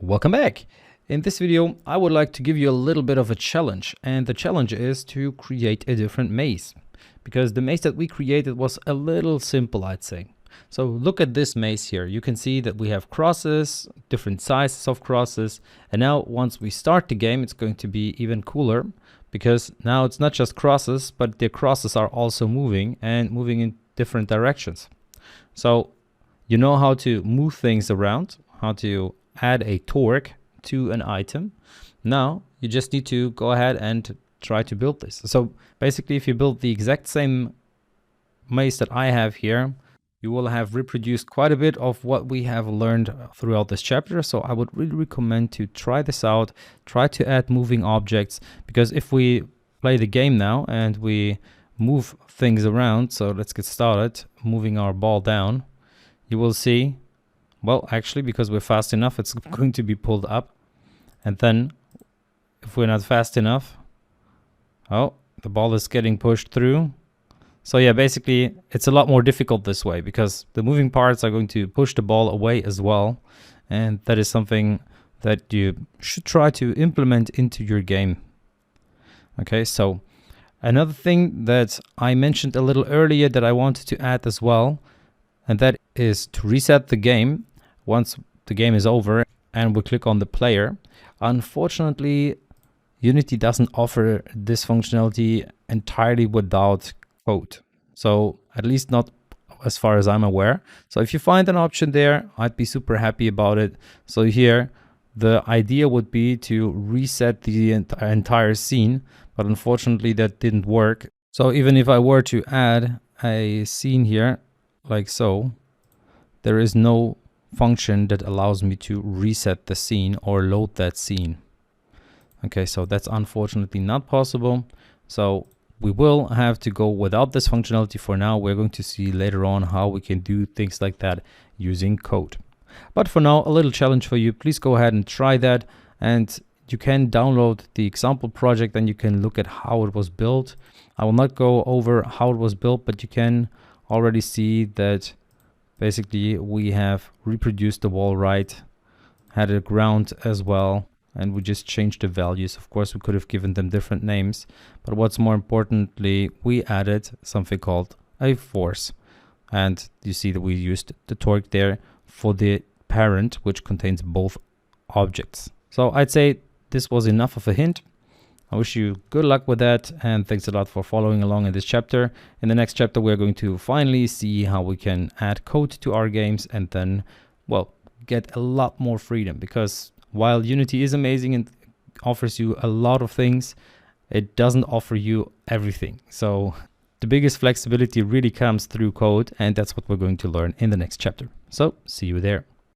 Welcome back. In this video, I would like to give you a little bit of a challenge, and the challenge is to create a different maze, because the maze that we created was a little simple, I'd say. So look at this maze here. You can see that we have crosses, different sizes of crosses, and now once we start the game, it's going to be even cooler, because now it's not just crosses, but the crosses are also moving and moving in different directions. So you know how to move things around, how to add a torque to an item. Now you just need to go ahead and try to build this. So basically, if you build the exact same maze that I have here, you will have reproduced quite a bit of what we have learned throughout this chapter. So I would really recommend to try this out, try to add moving objects, because if we play the game now and we move things around, so let's get started moving our ball down, you will see, well, actually, because we're fast enough, it's going to be pulled up. And then if we're not fast enough, oh, the ball is getting pushed through. So yeah, basically it's a lot more difficult this way, because the moving parts are going to push the ball away as well. And that is something that you should try to implement into your game. Okay, so another thing that I mentioned a little earlier that I wanted to add as well, and that is to reset the game once the game is over and we click on the player. Unfortunately, Unity doesn't offer this functionality entirely without code. So at least not as far as I'm aware. So if you find an option there, I'd be super happy about it. So here, the idea would be to reset the entire scene, but unfortunately that didn't work. So even if I were to add a scene here, like so, there is no function that allows me to reset the scene or load that scene. Okay, so that's unfortunately not possible. So we will have to go without this functionality for now. We're going to see later on how we can do things like that using code. But for now, a little challenge for you. Please go ahead and try that, and you can download the example project and you can look at how it was built. I will not go over how it was built, but you can already see that basically we have reproduced the wall right, had a ground as well, and we just changed the values. Of course, we could have given them different names, but what's more importantly, we added something called a force. And you see that we used the torque there for the parent, which contains both objects. So I'd say this was enough of a hint. I wish you good luck with that, and thanks a lot for following along in this chapter. In the next chapter, we're going to finally see how we can add code to our games and then, well, get a lot more freedom, because while Unity is amazing and offers you a lot of things, it doesn't offer you everything. So the biggest flexibility really comes through code, and that's what we're going to learn in the next chapter. So see you there.